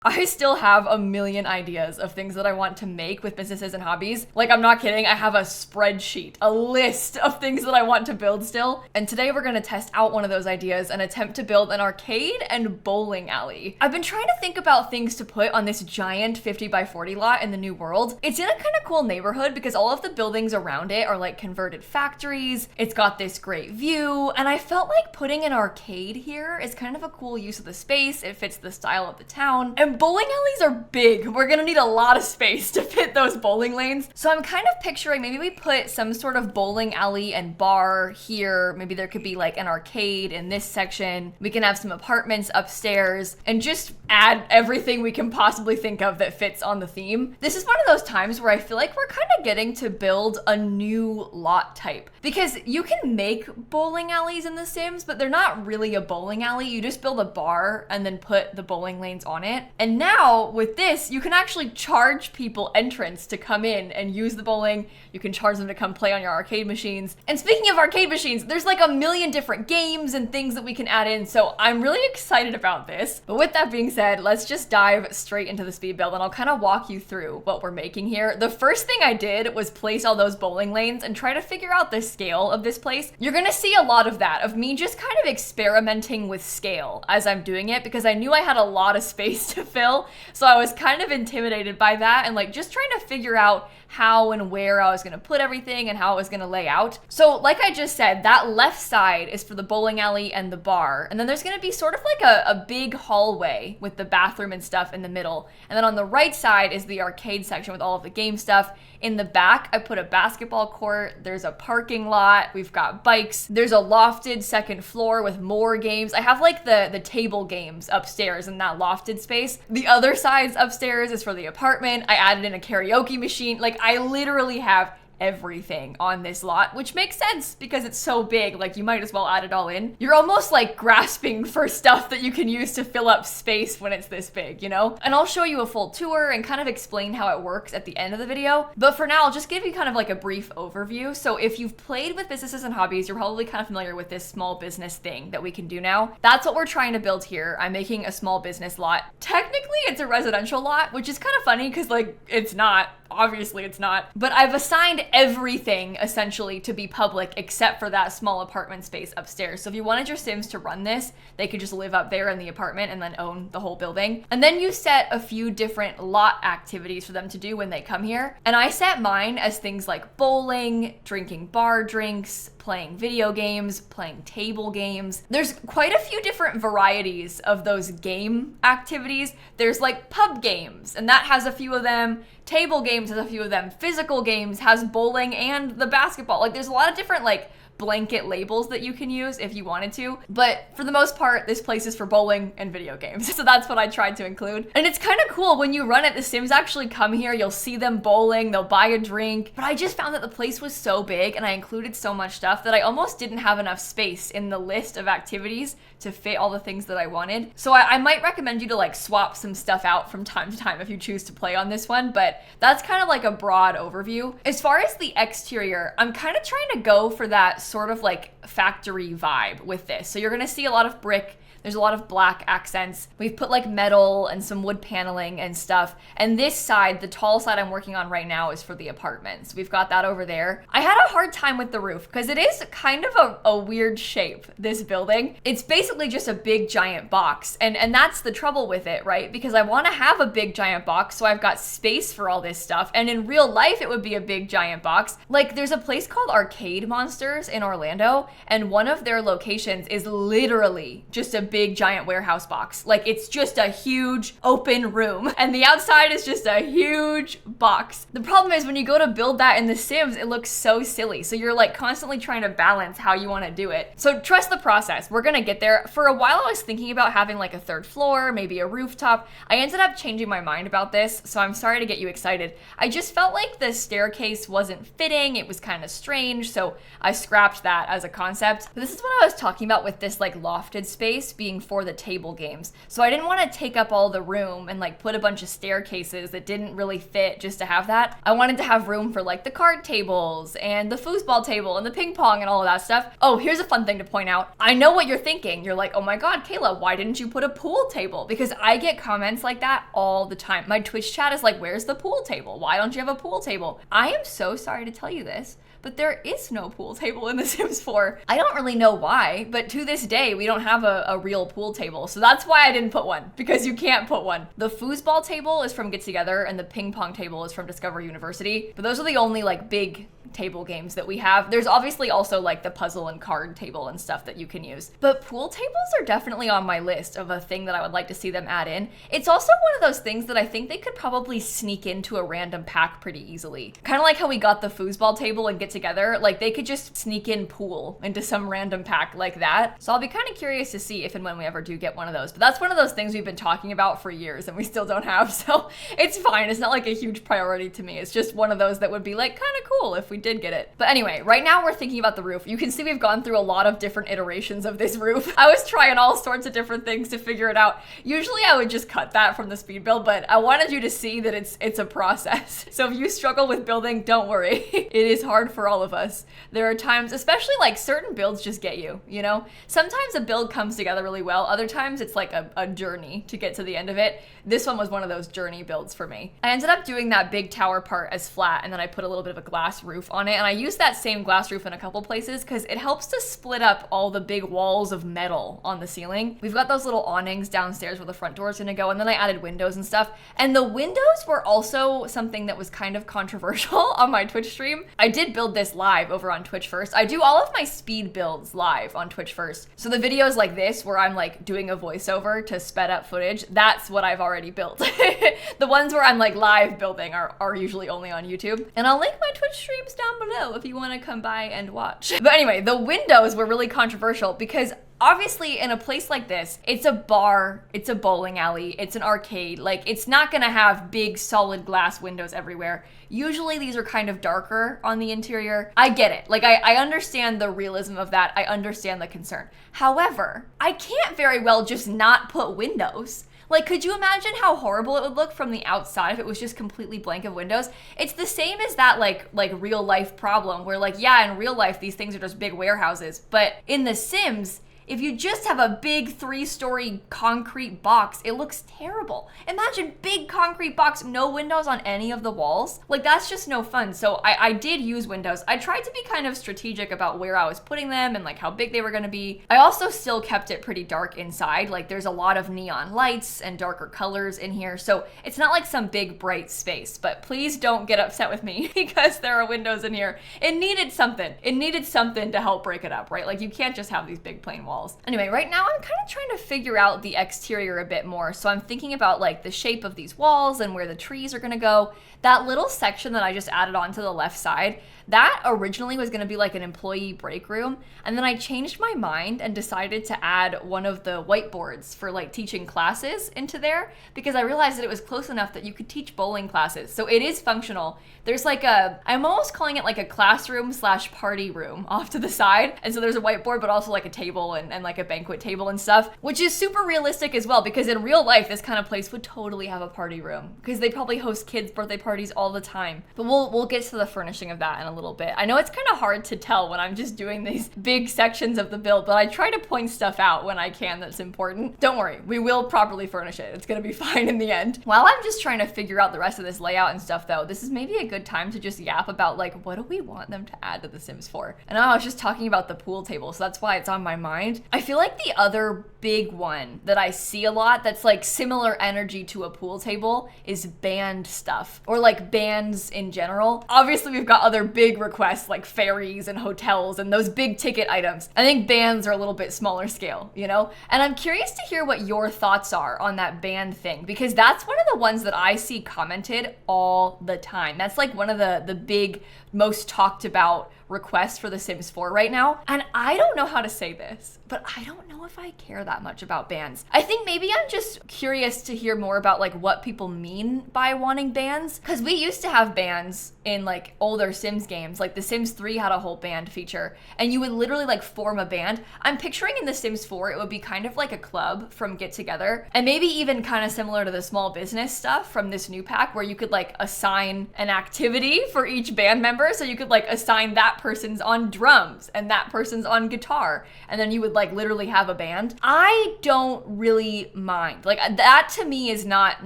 I still have a million ideas of things that I want to make with businesses and hobbies. Like, I'm not kidding, I have a spreadsheet, a list of things that I want to build still. And today we're gonna test out one of those ideas and attempt to build an arcade and bowling alley. I've been trying to think about things to put on this giant 50 by 40 lot in the New World. It's in a kind of cool neighborhood because all of the buildings around it are like converted factories. It's got this great view, and I felt like putting an arcade here is kind of a cool use of the space. It fits the style of the town. And bowling alleys are big. We're gonna need a lot of space to fit those bowling lanes. So I'm kind of picturing maybe we put some sort of bowling alley and bar here. Maybe there could be like an arcade in this section. We can have some apartments upstairs and just add everything we can possibly think of that fits on the theme. This is one of those times where I feel like we're kind of getting to build a new lot type, because you can make bowling alleys in The Sims, but they're not really a bowling alley. You just build a bar and then put the bowling lanes on it. And now with this, you can actually charge people entrance to come in and use the bowling. You can charge them to come play on your arcade machines. And speaking of arcade machines, there's like a million different games and things that we can add in. So I'm really excited about this. But with that being said, let's just dive straight into the speed build and I'll kind of walk you through what we're making here. The first thing I did was place all those bowling lanes and try to figure out the scale of this place. You're gonna see a lot of that, of me just kind of experimenting with scale as I'm doing it, because I knew I had a lot of space to fill. So I was kind of intimidated by that and like just trying to figure out how and where I was gonna put everything and how it was gonna lay out. So like I just said, that left side is for the bowling alley and the bar. And then there's gonna be sort of like a big hallway with the bathroom and stuff in the middle. And then on the right side is the arcade section with all of the game stuff. In the back, I put a basketball court. There's a parking lot. We've got bikes. There's a lofted second floor with more games. I have like the table games upstairs in that lofted space. The other sides upstairs is for the apartment. I added in a karaoke machine. Like, I literally have everything on this lot, which makes sense because it's so big. Like, you might as well add it all in. You're almost like grasping for stuff that you can use to fill up space when it's this big, you know? And I'll show you a full tour and kind of explain how it works at the end of the video. But for now, I'll just give you kind of like a brief overview. So if you've played with Businesses and Hobbies, you're probably kind of familiar with this small business thing that we can do now. That's what we're trying to build here. I'm making a small business lot. Technically, it's a residential lot, which is kind of funny because like it's not. Obviously it's not. But I've assigned everything essentially to be public except for that small apartment space upstairs. So if you wanted your Sims to run this, they could just live up there in the apartment and then own the whole building. And then you set a few different lot activities for them to do when they come here. And I set mine as things like bowling, drinking bar drinks, playing video games, playing table games. There's quite a few different varieties of those game activities. There's like pub games, and that has a few of them. Table games has a few of them. Physical games has bowling and the basketball. Like, there's a lot of different like blanket labels that you can use if you wanted to. But for the most part, this place is for bowling and video games. So that's what I tried to include. And it's kind of cool when you run it, the Sims actually come here, you'll see them bowling, they'll buy a drink. But I just found that the place was so big and I included so much stuff that I almost didn't have enough space in the list of activities to fit all the things that I wanted. So I might recommend you to like swap some stuff out from time to time if you choose to play on this one, but that's kind of like a broad overview. As far as the exterior, I'm kind of trying to go for that sort of like factory vibe with this. So you're gonna see a lot of brick. There's a lot of black accents. We've put like metal and some wood paneling and stuff. And this side, the tall side I'm working on right now, is for the apartments. We've got that over there. I had a hard time with the roof because it is kind of a weird shape, this building. It's basically just a big giant box. And that's the trouble with it, right? Because I want to have a big giant box so I've got space for all this stuff. And in real life, it would be a big giant box. Like, there's a place called Arcade Monsters in Orlando, and one of their locations is literally just a big giant warehouse box. Like, it's just a huge open room and the outside is just a huge box. The problem is when you go to build that in The Sims, it looks so silly. So you're like constantly trying to balance how you want to do it. So trust the process. We're gonna get there. For a while, I was thinking about having like a third floor, maybe a rooftop. I ended up changing my mind about this, so I'm sorry to get you excited. I just felt like the staircase wasn't fitting. It was kind of strange, so I scrapped that as a concept. But this is what I was talking about with this like lofted space, being for the table games. So I didn't want to take up all the room and like put a bunch of staircases that didn't really fit just to have that. I wanted to have room for like the card tables and the foosball table and the ping pong and all of that stuff. Oh, here's a fun thing to point out. I know what you're thinking. You're like, oh my God, Kayla, why didn't you put a pool table? Because I get comments like that all the time. My Twitch chat is like, where's the pool table? Why don't you have a pool table? I am so sorry to tell you this, but there is no pool table in The Sims 4. I don't really know why, but to this day, we don't have a real pool table. So that's why I didn't put one, because you can't put one. The foosball table is from Get Together and the ping pong table is from Discover University. But those are the only like big table games that we have. There's obviously also like the puzzle and card table and stuff that you can use. But pool tables are definitely on my list of a thing that I would like to see them add in. It's also one of those things that I think they could probably sneak into a random pack pretty easily. Kind of like how we got the foosball table and Get Together, like they could just sneak in pool into some random pack like that. So I'll be kind of curious to see if and when we ever do get one of those. But that's one of those things we've been talking about for years and we still don't have. So it's fine. It's not like a huge priority to me. It's just one of those that would be like kind of cool if we did get it. But anyway, right now we're thinking about the roof. You can see we've gone through a lot of different iterations of this roof. I was trying all sorts of different things to figure it out. Usually I would just cut that from the speed build, but I wanted you to see that it's a process. So if you struggle with building, don't worry. It is hard for all of us. There are times, especially like certain builds just get you, you know? Sometimes a build comes together really well. Other times it's like a journey to get to the end of it. This one was one of those journey builds for me. I ended up doing that big tower part as flat and then I put a little bit of a glass roof on it, and I used that same glass roof in a couple places because it helps to split up all the big walls of metal on the ceiling. We've got those little awnings downstairs where the front door is gonna go, and then I added windows and stuff. And the windows were also something that was kind of controversial on my Twitch stream. I did build this live over on Twitch first. I do all of my speed builds live on Twitch first. So the videos like this where I'm like doing a voiceover to sped up footage, that's what I've already built. The ones where I'm like live building are usually only on YouTube. And I'll link my Twitch streams down below if you want to come by and watch. But anyway, the windows were really controversial because obviously in a place like this, it's a bar, it's a bowling alley, it's an arcade. Like it's not gonna have big solid glass windows everywhere. Usually these are kind of darker on the interior. I get it. Like I understand the realism of that. I understand the concern. However, I can't very well just not put windows. Like, could you imagine how horrible it would look from the outside if it was just completely blank of windows? It's the same as that like real life problem where like, yeah, in real life, these things are just big warehouses. But in The Sims, if you just have a big 3-story concrete box, it looks terrible. Imagine big concrete box, no windows on any of the walls. Like that's just no fun. So I did use windows. I tried to be kind of strategic about where I was putting them and like how big they were gonna be. I also still kept it pretty dark inside. Like there's a lot of neon lights and darker colors in here. So it's not like some big bright space, but please don't get upset with me because there are windows in here. It needed something. It needed something to help break it up, right? Like you can't just have these big plain walls. Anyway, right now I'm kind of trying to figure out the exterior a bit more. So I'm thinking about like the shape of these walls and where the trees are gonna go. That little section that I just added onto the left side, that originally was gonna be like an employee break room. And then I changed my mind and decided to add one of the whiteboards for like teaching classes into there because I realized that it was close enough that you could teach bowling classes. So it is functional. There's like I'm almost calling it like a classroom / party room off to the side. And so there's a whiteboard, but also like a table and like a banquet table and stuff, which is super realistic as well because in real life, this kind of place would totally have a party room because they probably host kids' birthday parties all the time. But we'll get to the furnishing of that in a little bit. I know it's kind of hard to tell when I'm just doing these big sections of the build, but I try to point stuff out when I can that's important. Don't worry, we will properly furnish it. It's gonna be fine in the end. While I'm just trying to figure out the rest of this layout and stuff though, this is maybe a good time to just yap about like, what do we want them to add to The Sims 4? And I was just talking about the pool table, so that's why it's on my mind. I feel like the other big one that I see a lot that's like similar energy to a pool table is band stuff or like bands in general. Obviously we've got other big requests like ferries and hotels and those big ticket items. I think bands are a little bit smaller scale, you know? And I'm curious to hear what your thoughts are on that band thing because that's one of the ones that I see commented all the time. That's like one of the big, most talked about requests for The Sims 4 right now. And I don't know how to say this, but I don't know if I care that much about bans. I think maybe I'm just curious to hear more about like what people mean by wanting bans, because we used to have bans in like older Sims games. Like The Sims 3 had a whole band feature, and you would literally like form a band. I'm picturing in The Sims 4 it would be kind of like a club from Get Together, and maybe even kind of similar to the small business stuff from this new pack, where you could like assign an activity for each band member. So you could like assign that person's on drums and that person's on guitar, and then you would like literally have a band. I don't really mind. Like that to me is not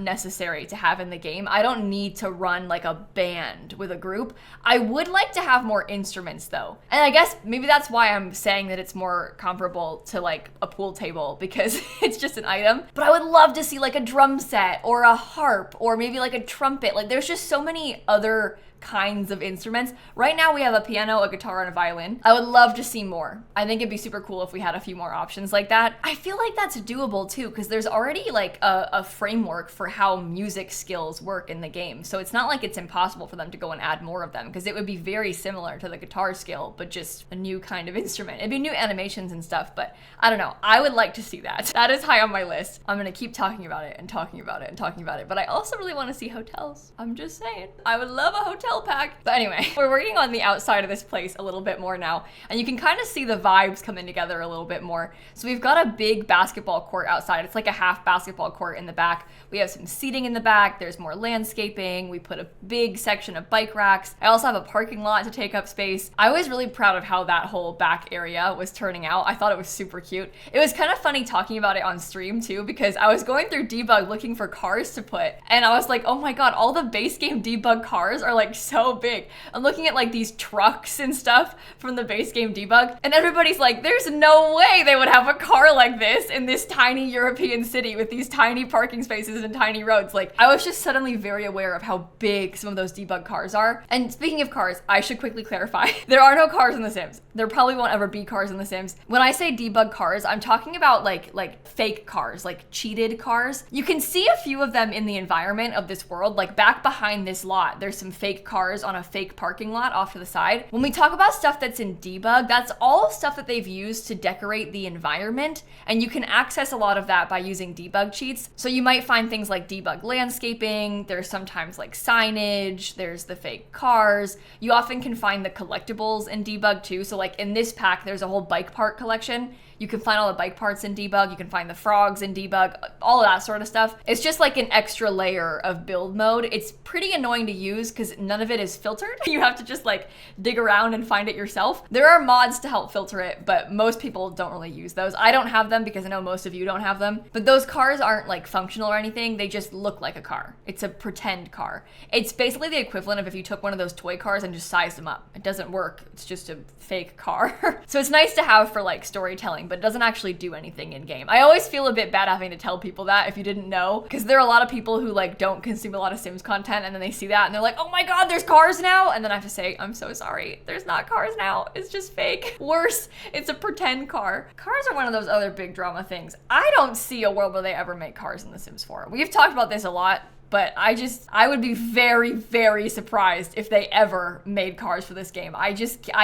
necessary to have in the game. I don't need to run like a band with a group. I would like to have more instruments though. And I guess maybe that's why I'm saying that it's more comparable to like a pool table, because it's just an item. But I would love to see like a drum set or a harp or maybe like a trumpet. Like there's just so many other kinds of instruments. Right now we have a piano, a guitar, and a violin. I would love to see more. I think it'd be super cool if we had a few more options like that. I feel like that's doable too, because there's already like a framework for how music skills work in the game. So it's not like it's impossible for them to go and add more of them, because it would be very similar to the guitar skill, but just a new kind of instrument. It'd be new animations and stuff, but I don't know. I would like to see that. That is high on my list. I'm gonna keep talking about it and talking about it and talking about it, but I also really want to see hotels. I'm just saying. I would love a hotel pack. But anyway, we're working on the outside of this place a little bit more now, and you can kind of see the vibes coming together a little bit more. So we've got a big basketball court outside. It's like a half basketball court in the back. We have some seating in the back. There's more landscaping. We put a big section of bike racks. I also have a parking lot to take up space. I was really proud of how that whole back area was turning out. I thought it was super cute. It was kind of funny talking about it on stream too, because I was going through Debug looking for cars to put, and I was like, oh my god, all the base game Debug cars are like so big. I'm looking at like these trucks and stuff from the base game Debug, and everybody's like, there's no way they would have a car like this in this tiny European city with these tiny parking spaces and tiny roads. Like, I was just suddenly very aware of how big some of those Debug cars are. And speaking of cars, I should quickly clarify, there are no cars in The Sims. There probably won't ever be cars in The Sims. When I say Debug cars, I'm talking about like fake cars, like cheated cars. You can see a few of them in the environment of this world. Like back behind this lot, there's some fake cars on a fake parking lot off to the side. When we talk about stuff that's in Debug, that's all stuff that they've used to decorate the environment, and you can access a lot of that by using Debug cheats. So you might find things like Debug landscaping, there's sometimes like signage, there's the fake cars. You often can find the collectibles in Debug too. So like in this pack, there's a whole bike part collection. You can find all the bike parts in Debug, you can find the frogs in Debug, all of that sort of stuff. It's just like an extra layer of build mode. It's pretty annoying to use because none of it is filtered. You have to just like dig around and find it yourself. There are mods to help filter it, but most people don't really use those. I don't have them because I know most of you don't have them. But those cars aren't like functional or anything, they just look like a car. It's a pretend car. It's basically the equivalent of if you took one of those toy cars and just sized them up. It doesn't work, it's just a fake car. So it's nice to have for like storytelling, but it doesn't actually do anything in game. I always feel a bit bad having to tell people that if you didn't know, because there are a lot of people who like don't consume a lot of Sims content, and then they see that and they're like, oh my god, there's cars now, and then I have to say, I'm so sorry, there's not cars now, it's just fake. Worse, it's a pretend car. Cars are one of those other big drama things. I don't see a world where they ever make cars in The Sims 4. We've talked about this a lot, but I would be very, very surprised if they ever made cars for this game. I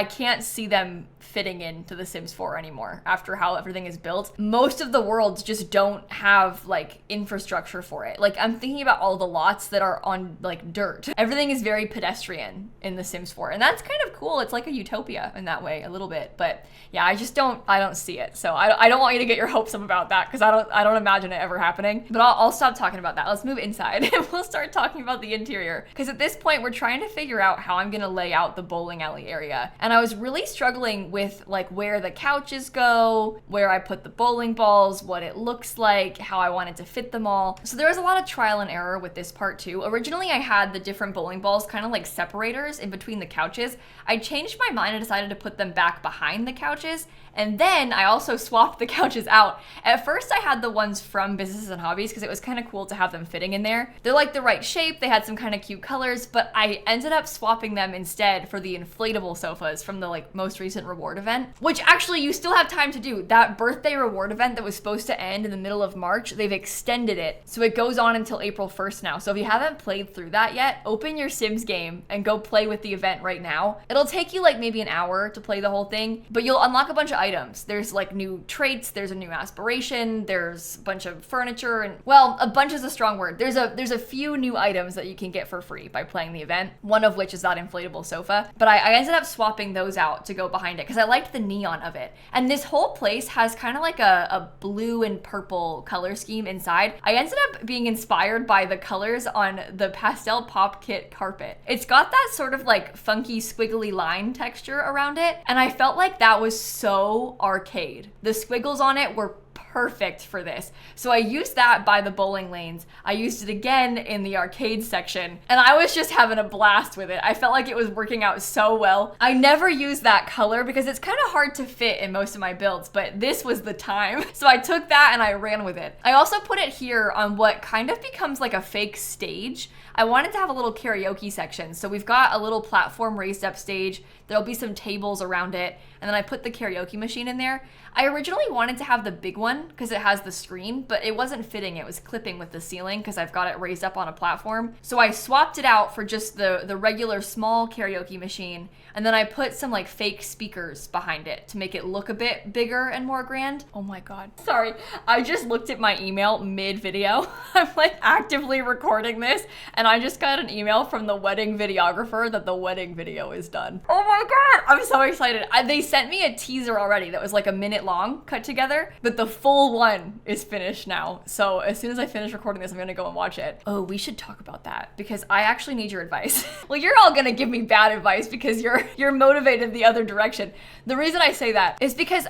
can't see them fitting into The Sims 4 anymore after how everything is built. Most of the worlds just don't have like infrastructure for it. Like I'm thinking about all the lots that are on like dirt. Everything is very pedestrian in The Sims 4, and that's kind of cool. It's like a utopia in that way a little bit, but yeah, I don't see it. So I don't want you to get your hopes up about that, because I don't imagine it ever happening. But I'll stop talking about that. Let's move inside and we'll start talking about the interior, because at this point we're trying to figure out how I'm gonna lay out the bowling alley area. And I was really struggling with like where the couches go, where I put the bowling balls, what it looks like, how I wanted to fit them all. So there was a lot of trial and error with this part too. Originally I had the different bowling balls kind of like separators in between the couches. I changed my mind and decided to put them back behind the couches, And then I also swapped the couches out. At first I had the ones from Businesses and Hobbies because it was kind of cool to have them fitting in there. They're like the right shape, they had some kind of cute colors, but I ended up swapping them instead for the inflatable sofas from the like most recent reward event, which actually you still have time to do. That birthday reward event that was supposed to end in the middle of March, they've extended it. So it goes on until April 1st now. So if you haven't played through that yet, open your Sims game and go play with the event right now. It'll take you like maybe an hour to play the whole thing, but you'll unlock a bunch of items. There's like new traits, there's a new aspiration, there's a bunch of furniture, and well, a bunch is a strong word. There's a few new items that you can get for free by playing the event, one of which is that inflatable sofa. But I ended up swapping those out to go behind it because I liked the neon of it. And this whole place has kind of like a blue and purple color scheme inside. I ended up being inspired by the colors on the pastel pop kit carpet. It's got that sort of like funky squiggly line texture around it, and I felt like that was so arcade. The squiggles on it were perfect for this. So I used that by the bowling lanes. I used it again in the arcade section, and I was just having a blast with it. I felt like it was working out so well. I never use that color because it's kind of hard to fit in most of my builds, but this was the time. So I took that and I ran with it. I also put it here on what kind of becomes like a fake stage. I wanted to have a little karaoke section. So we've got a little platform raised up stage. There'll be some tables around it. And then I put the karaoke machine in there. I originally wanted to have the big one because it has the screen, but it wasn't fitting. It was clipping with the ceiling because I've got it raised up on a platform. So I swapped it out for just the regular small karaoke machine. And then I put some like fake speakers behind it to make it look a bit bigger and more grand. Oh my God. Sorry. I just looked at my email mid-video. I'm like actively recording this, and I just got an email from the wedding videographer that the wedding video is done. Oh my God. I'm so excited. They sent me a teaser already that was like a minute long cut together, but the full one is finished now. So as soon as I finish recording this, I'm gonna go and watch it. Oh, we should talk about that because I actually need your advice. Well, you're all gonna give me bad advice because you're motivated the other direction. The reason I say that is because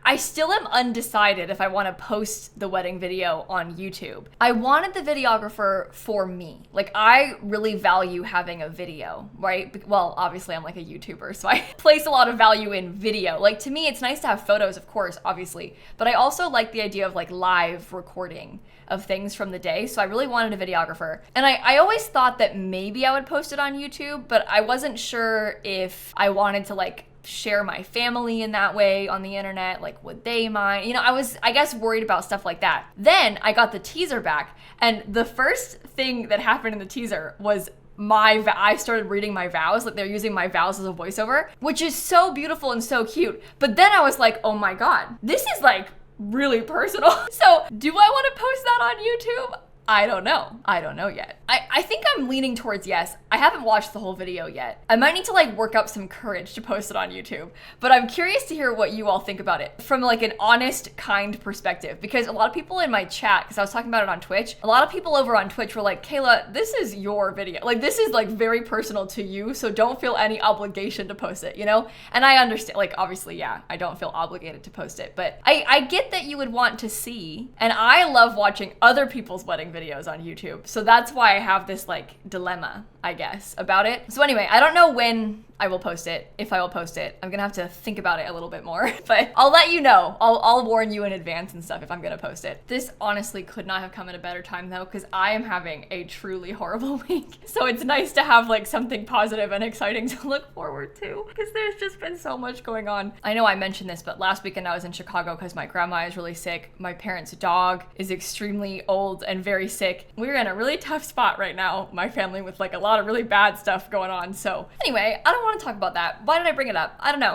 I still am undecided if I want to post the wedding video on YouTube. I wanted the videographer for me. Like, I really value having a video, right? Well, obviously I'm like a YouTuber, so I place a lot of value in video. Like, to me, it's nice to have photos, of course, obviously, but I also like the idea of like live recording of things from the day. So I really wanted a videographer. And I always thought that maybe I would post it on YouTube, but I wasn't sure if I wanted to like share my family in that way on the internet. Like, would they mind? You know, I was, I guess, worried about stuff like that. Then I got the teaser back, and the first thing that happened in the teaser was I started reading my vows, like they're using my vows as a voiceover, which is so beautiful and so cute. But then I was like, oh my God, this is like really personal. So do I want to post that on YouTube? I don't know. I don't know yet. I think I'm leaning towards yes. I haven't watched the whole video yet. I might need to like work up some courage to post it on YouTube, but I'm curious to hear what you all think about it from like an honest, kind perspective, because a lot of people in my chat, because I was talking about it on Twitch, a lot of people over on Twitch were like, Kayla, this is your video. Like, this is like very personal to you, so don't feel any obligation to post it, you know? And I understand, like, obviously, yeah, I don't feel obligated to post it, but I get that you would want to see, and I love watching other people's wedding videos on YouTube. So that's why I have this like dilemma, I guess, about it. So anyway, I don't know when I will post it, if I will post it. I'm gonna have to think about it a little bit more, but I'll let you know. I'll warn you in advance and stuff if I'm gonna post it. This honestly could not have come at a better time though, because I am having a truly horrible week. So it's nice to have like something positive and exciting to look forward to, because there's just been so much going on. I know I mentioned this, but last weekend I was in Chicago because my grandma is really sick. My parents' dog is extremely old and very sick. We're in a really tough spot right now, my family, with like a lot of really bad stuff going on. So anyway, I don't want to talk about that. Why did I bring it up? I don't know.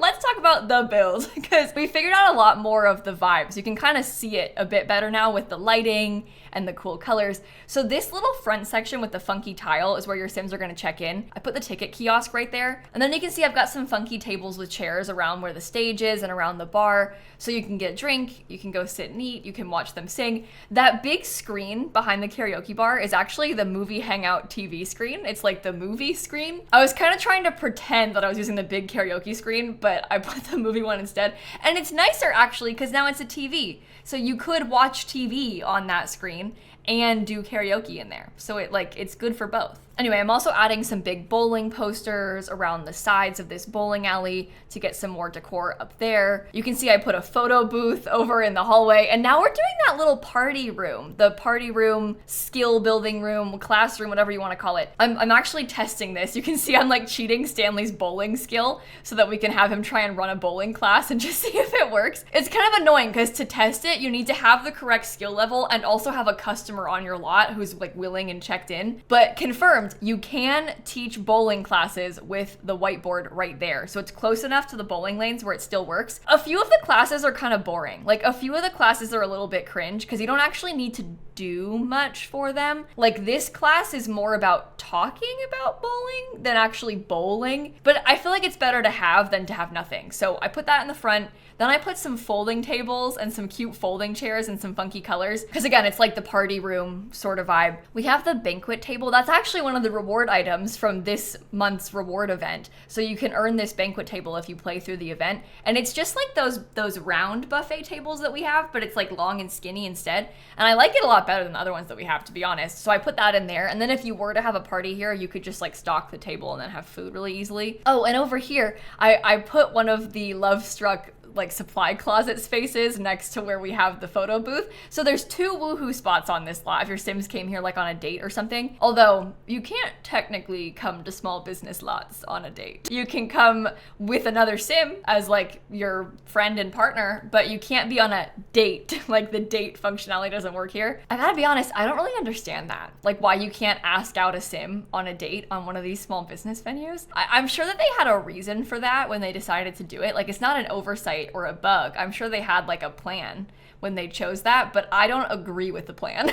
Let's talk about the build, because we figured out a lot more of the vibes. You can kind of see it a bit better now with the lighting and the cool colors. So this little front section with the funky tile is where your Sims are gonna check in. I put the ticket kiosk right there. And then you can see I've got some funky tables with chairs around where the stage is and around the bar. So you can get a drink, you can go sit and eat, you can watch them sing. That big screen behind the karaoke bar is actually the movie hangout TV screen. It's like the movie screen. I was kind of trying to pretend that I was using the big karaoke screen, but I put the movie one instead. And it's nicer actually, because now it's a TV. So you could watch TV on that screen, and do karaoke in there. So it's good for both. Anyway, I'm also adding some big bowling posters around the sides of this bowling alley to get some more decor up there. You can see I put a photo booth over in the hallway, and now we're doing that little party room, the party room, skill building room, classroom, whatever you want to call it. I'm actually testing this. You can see I'm like cheating Stanley's bowling skill so that we can have him try and run a bowling class and just see if it works. It's kind of annoying because to test it, you need to have the correct skill level and also have a customer on your lot who's like willing and checked in. But confirmed, you can teach bowling classes with the whiteboard right there. So it's close enough to the bowling lanes where it still works. A few of the classes are kind of boring. Like a few of the classes are a little bit cringe because you don't actually need to do much for them. Like this class is more about talking about bowling than actually bowling, but I feel like it's better to have than to have nothing. So I put that in the front. Then I put some folding tables and some cute folding chairs and some funky colors. Because again, it's like the party room sort of vibe. We have the banquet table. That's actually one of the reward items from this month's reward event. So you can earn this banquet table if you play through the event. And it's just like those round buffet tables that we have, but it's like long and skinny instead. And I like it a lot better than the other ones that we have, to be honest. So I put that in there. And then if you were to have a party here, you could just like stock the table and then have food really easily. Oh, and over here, I put one of the Love Struck like supply closet spaces next to where we have the photo booth. So there's 2 woohoo spots on this lot if your Sims came here like on a date or something. Although you can't technically come to small business lots on a date. You can come with another Sim as like your friend and partner, but you can't be on a date. Like the date functionality doesn't work here. I gotta be honest, I don't really understand that. Like why you can't ask out a Sim on a date on one of these small business venues. I'm sure that they had a reason for that when they decided to do it. Like it's not an oversight or a bug. I'm sure they had like a plan when they chose that, but I don't agree with the plan.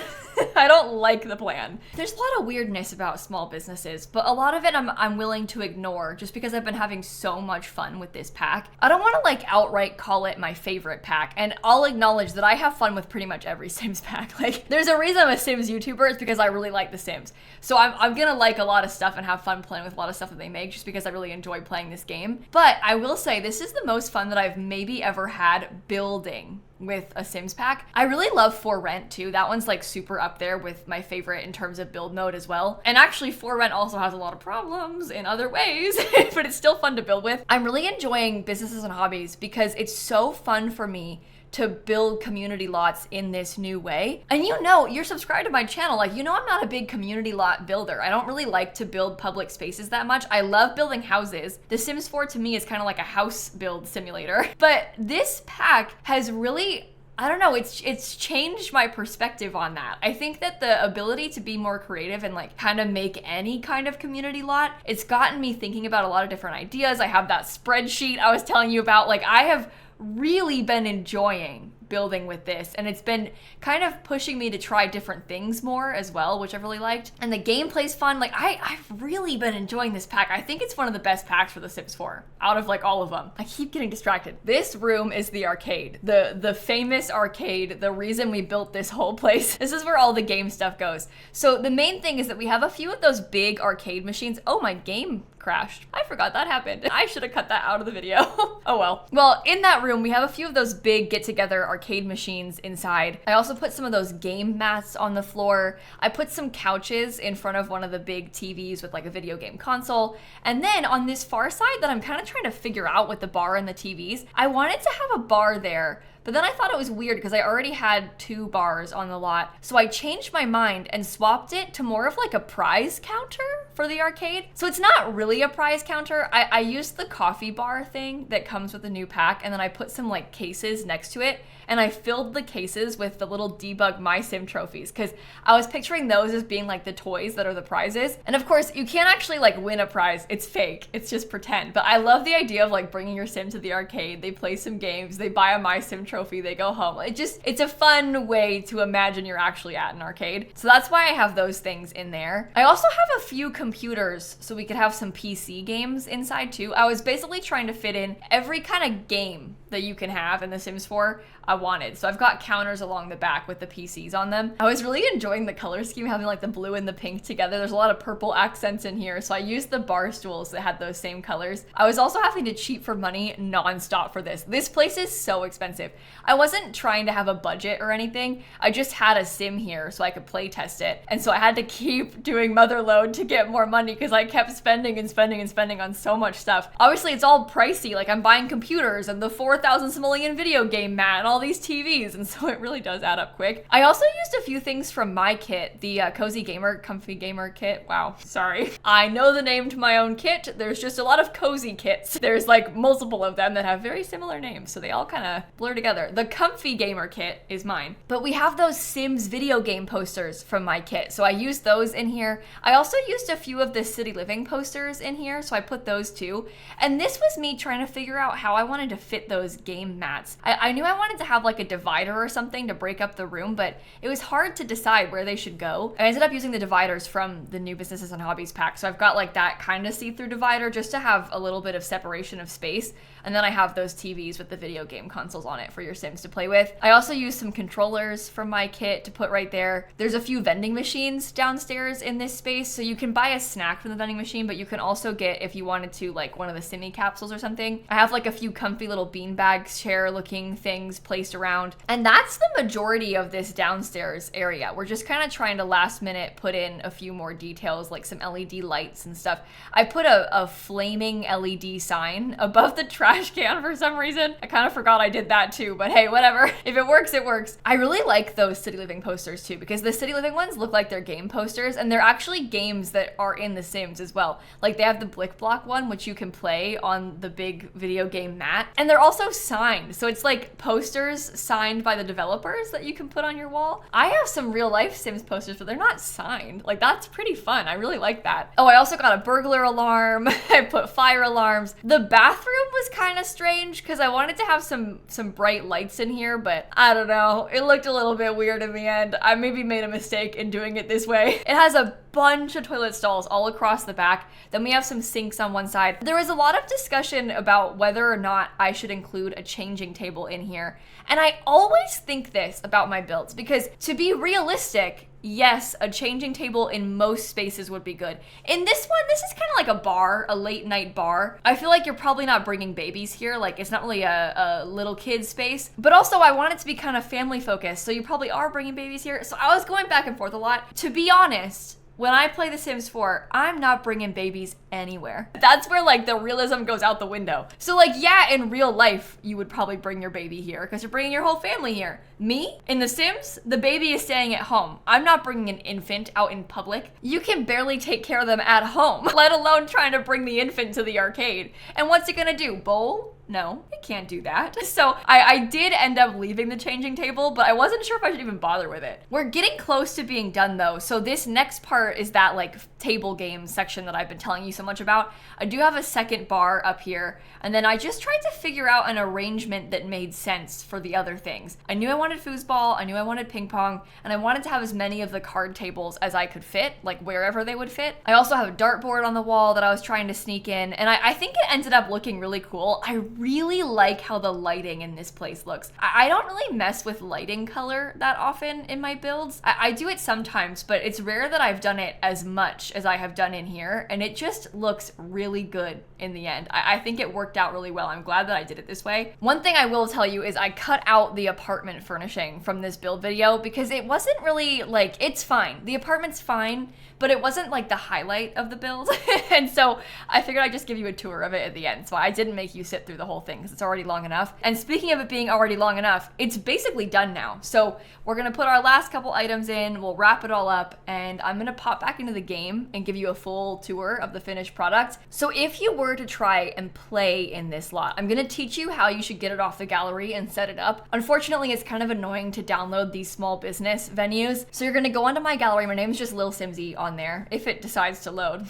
I don't like the plan. There's a lot of weirdness about small businesses, but a lot of it I'm willing to ignore just because I've been having so much fun with this pack. I don't want to like outright call it my favorite pack, and I'll acknowledge that I have fun with pretty much every Sims pack. Like there's a reason I'm a Sims YouTuber, it's because I really like the Sims. So I'm gonna like a lot of stuff and have fun playing with a lot of stuff that they make just because I really enjoy playing this game. But I will say this is the most fun that I've maybe ever had building with a Sims pack. I really love For Rent too. That one's like super up there with my favorite in terms of build mode as well. And actually For Rent also has a lot of problems in other ways, but it's still fun to build with. I'm really enjoying Businesses and Hobbies because it's so fun for me to build community lots in this new way. And you know, you're subscribed to my channel, like you know I'm not a big community lot builder. I don't really like to build public spaces that much. I love building houses. The Sims 4 to me is kind of like a house build simulator. But this pack has really, I don't know, it's changed my perspective on that. I think that the ability to be more creative and like kind of make any kind of community lot, it's gotten me thinking about a lot of different ideas. I have that spreadsheet I was telling you about. Like I have really been enjoying building with this, and it's been kind of pushing me to try different things more as well, which I've really liked. And the gameplay's fun. Like I've really been enjoying this pack. I think it's one of the best packs for the Sims 4 out of like all of them. I keep getting distracted. This room is the arcade, the famous arcade, the reason we built this whole place. This is where all the game stuff goes. So the main thing is that we have a few of those big arcade machines. Oh, my game crashed. I forgot that happened. I should have cut that out of the video. Oh well. Well, in that room, we have a few of those big get-together arcade machines inside. I also put some of those game mats on the floor. I put some couches in front of one of the big TVs with like a video game console. And then on this far side that I'm kind of trying to figure out with the bar and the TVs, I wanted to have a bar there. But then I thought it was weird because I already had 2 bars on the lot. So I changed my mind and swapped it to more of like a prize counter for the arcade. So it's not really a prize counter. I used the coffee bar thing that comes with the new pack, and then I put some like cases next to it, and I filled the cases with the little Debug My Sim trophies because I was picturing those as being like the toys that are the prizes. And of course, you can't actually like win a prize. It's fake. It's just pretend. But I love the idea of like bringing your Sim to the arcade. They play some games. They buy a My Sim trophy. They go home. It's a fun way to imagine you're actually at an arcade. So that's why I have those things in there. I also have a few computers so we could have some PC games inside too. I was basically trying to fit in every kind of game that you can have in The Sims 4, I wanted. So I've got counters along the back with the PCs on them. I was really enjoying the color scheme, having like the blue and the pink together. There's a lot of purple accents in here, so I used the bar stools that had those same colors. I was also having to cheat for money nonstop for this. This place is so expensive. I wasn't trying to have a budget or anything. I just had a sim here so I could play test it. And so I had to keep doing motherload to get more money because I kept spending and spending and spending on so much stuff. Obviously it's all pricey, like I'm buying computers and the 4,000 simoleon video game mat and all these TVs, and so it really does add up quick. I also used a few things from my kit, the Cozy Gamer, Comfy Gamer kit. Wow, sorry. I know the name to my own kit. There's just a lot of cozy kits. There's like multiple of them that have very similar names, so they all kind of blur together. The Comfy Gamer kit is mine, but we have those Sims video game posters from my kit, so I used those in here. I also used a few of the City Living posters in here, so I put those too. And this was me trying to figure out how I wanted to fit those game mats. I knew I wanted to have like a divider or something to break up the room, but it was hard to decide where they should go. I ended up using the dividers from the new Businesses and Hobbies pack, so I've got like that kind of see-through divider just to have a little bit of separation of space. And then I have those TVs with the video game consoles on it for your Sims to play with. I also used some controllers from my kit to put right there. There's a few vending machines downstairs in this space, so you can buy a snack from the vending machine, but you can also get, if you wanted to, like one of the Simmy capsules or something. I have like a few comfy little beanbag chair looking things placed around. And that's the majority of this downstairs area. We're just kind of trying to last minute put in a few more details, like some LED lights and stuff. I put a flaming LED sign above the trash can for some reason. I kind of forgot I did that too, but hey, whatever. If it works, it works. I really like those City Living posters too, because the City Living ones look like they're game posters, and they're actually games that are in The Sims as well. Like they have the Blick Block one, which you can play on the big video game mat, and they're also signed. So it's like posters signed by the developers that you can put on your wall. I have some real life Sims posters, but they're not signed. Like that's pretty fun. I really like that. Oh, I also got a burglar alarm. I put fire alarms. The bathroom was kind of strange because I wanted to have some bright lights in here, but I don't know. It looked a little bit weird in the end. I maybe made a mistake in doing it this way. It has a bunch of toilet stalls all across the back. Then we have some sinks on one side. There was a lot of discussion about whether or not I should include a changing table in here. And I always think this about my builds because, to be realistic, yes, a changing table in most spaces would be good. In this one, this is kind of like a bar, a late night bar. I feel like you're probably not bringing babies here. Like it's not really a little kid space, but also I want it to be kind of family focused. So you probably are bringing babies here. So I was going back and forth a lot. To be honest, when I play The Sims 4, I'm not bringing babies anywhere. That's where like the realism goes out the window. So like, yeah, in real life, you would probably bring your baby here because you're bringing your whole family here. Me, in The Sims, the baby is staying at home. I'm not bringing an infant out in public. You can barely take care of them at home, let alone trying to bring the infant to the arcade. And what's it gonna do, bowl? No, it can't do that. So I did end up leaving the changing table, but I wasn't sure if I should even bother with it. We're getting close to being done though. So this next part is that like table game section that I've been telling you so much about. I do have a second bar up here, and then I just tried to figure out an arrangement that made sense for the other things. I knew I wanted foosball, I knew I wanted ping pong, and I wanted to have as many of the card tables as I could fit, like wherever they would fit. I also have a dartboard on the wall that I was trying to sneak in, and I think it ended up looking really cool. I really like how the lighting in this place looks. I don't really mess with lighting color that often in my builds. I do it sometimes, but it's rare that I've done it as much as I have done in here, and it just looks really good in the end. I think it worked out really well. I'm glad that I did it this way. One thing I will tell you is I cut out the apartment furnishing from this build video because it wasn't really like, it's fine. The apartment's fine, but it wasn't like the highlight of the build. And so I figured I'd just give you a tour of it at the end. So I didn't make you sit through the whole thing because it's already long enough. And speaking of it being already long enough, it's basically done now. So we're gonna put our last couple items in, we'll wrap it all up, and I'm gonna pop back into the game and give you a full tour of the finished product. So if you were to try and play in this lot, I'm gonna teach you how you should get it off the gallery and set it up. Unfortunately, it's kind of annoying to download these small business venues. So you're gonna go onto my gallery. My name is just lilsimsie on there, if it decides to load.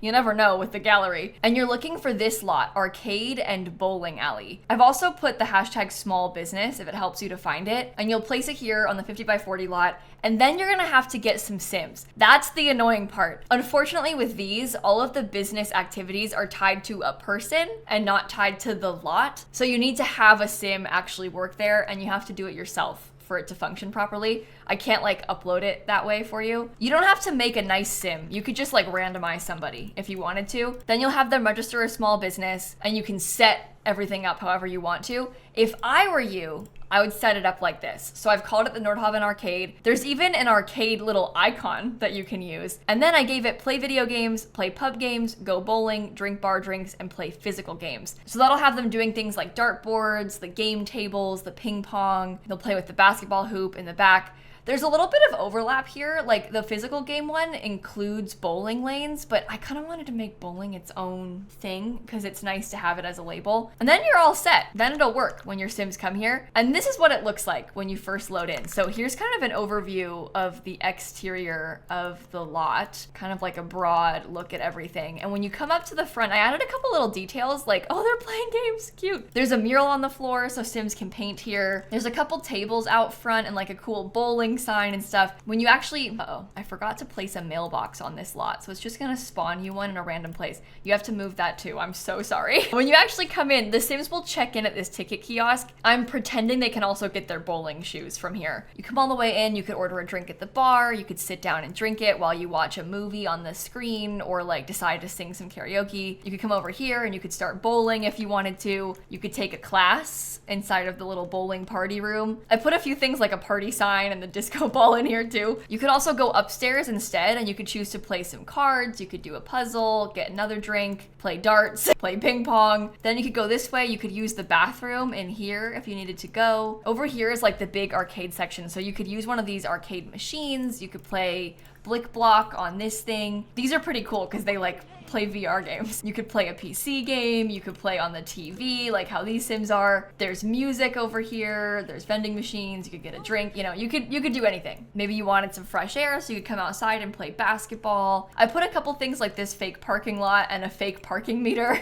You never know with the gallery. And you're looking for this lot, arcade and bowling alley. I've also put the hashtag small business if it helps you to find it, and you'll place it here on the 50 by 40 lot. And then you're gonna have to get some Sims. That's the annoying part. Unfortunately with these, all of the business activities are tied to a person and not tied to the lot. So you need to have a Sim actually work there and you have to do it yourself for it to function properly. I can't like upload it that way for you. You don't have to make a nice sim. You could just like randomize somebody if you wanted to. Then you'll have them register a small business and you can set everything up however you want to. If I were you, I would set it up like this. So I've called it the Nordhaven Arcade. There's even an arcade little icon that you can use. And then I gave it play video games, play pub games, go bowling, drink bar drinks, and play physical games. So that'll have them doing things like dartboards, the game tables, the ping pong. They'll play with the basketball hoop in the back. There's a little bit of overlap here, like the physical game one includes bowling lanes, but I kind of wanted to make bowling its own thing because it's nice to have it as a label. And then you're all set. Then it'll work when your Sims come here. And this is what it looks like when you first load in. So here's kind of an overview of the exterior of the lot, kind of like a broad look at everything. And when you come up to the front, I added a couple little details like, oh, they're playing games, cute. There's a mural on the floor so Sims can paint here. There's a couple tables out front and like a cool bowling sign and stuff. When you actually, I forgot to place a mailbox on this lot, so it's just gonna spawn you one in a random place. You have to move that too, I'm so sorry. When you actually come in, the Sims will check in at this ticket kiosk. I'm pretending they can also get their bowling shoes from here. You come all the way in, you could order a drink at the bar, you could sit down and drink it while you watch a movie on the screen or like decide to sing some karaoke. You could come over here and you could start bowling if you wanted to. You could take a class inside of the little bowling party room. I put a few things like a party sign and the disco ball in here too. You could also go upstairs instead and you could choose to play some cards, you could do a puzzle, get another drink, play darts, play ping pong. Then you could go this way, you could use the bathroom in here if you needed to go. Over here is like the big arcade section, so you could use one of these arcade machines, you could play Blick Block on this thing. These are pretty cool because they like play VR games. You could play a PC game, you could play on the TV, like how these Sims are. There's music over here, there's vending machines, you could get a drink, you know, you could do anything. Maybe you wanted some fresh air, so you could come outside and play basketball. I put a couple things like this fake parking lot and a fake parking meter.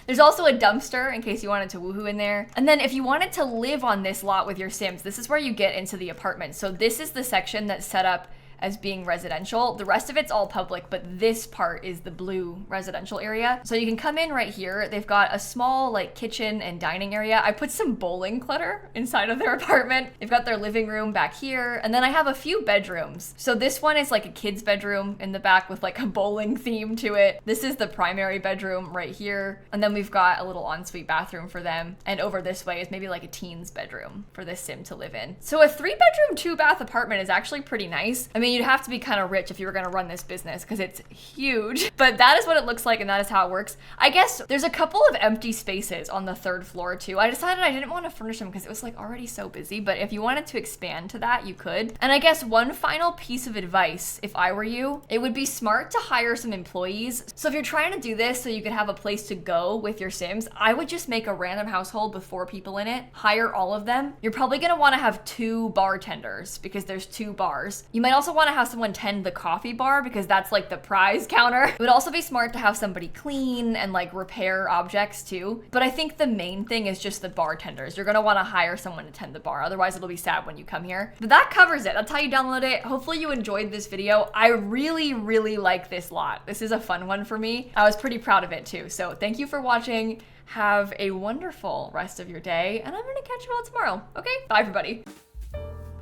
There's also a dumpster in case you wanted to woohoo in there. And then if you wanted to live on this lot with your Sims, this is where you get into the apartment. So this is the section that's set up as being residential. The rest of it's all public, but this part is the blue residential area. So you can come in right here. They've got a small like kitchen and dining area. I put some bowling clutter inside of their apartment. They've got their living room back here. And then I have a few bedrooms. So this one is like a kid's bedroom in the back with like a bowling theme to it. This is the primary bedroom right here. And then we've got a little ensuite bathroom for them. And over this way is maybe like a teen's bedroom for this Sim to live in. So a 3-bedroom, 2-bath apartment is actually pretty nice. I mean, you'd have to be kind of rich if you were going to run this business because it's huge, but that is what it looks like and that is how it works. I guess there's a couple of empty spaces on the 3rd floor too. I decided I didn't want to furnish them because it was like already so busy, but if you wanted to expand to that, you could. And I guess one final piece of advice, if I were you, it would be smart to hire some employees. So if you're trying to do this so you could have a place to go with your Sims, I would just make a random household with 4 people in it, hire all of them. You're probably going to want to have 2 bartenders because there's 2 bars. You might also want to have someone tend the coffee bar because that's like the prize counter. It would also be smart to have somebody clean and like repair objects too. But I think the main thing is just the bartenders. You're gonna want to hire someone to tend the bar. Otherwise it'll be sad when you come here. But that covers it. That's how you download it. Hopefully you enjoyed this video. I really, really like this lot. This is a fun one for me. I was pretty proud of it too. So thank you for watching. Have a wonderful rest of your day and I'm gonna catch you all tomorrow. Okay, bye everybody.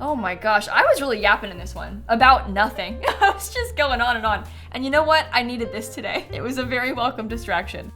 Oh my gosh, I was really yapping in this one about nothing. I was just going on and on. And you know what? I needed this today. It was a very welcome distraction.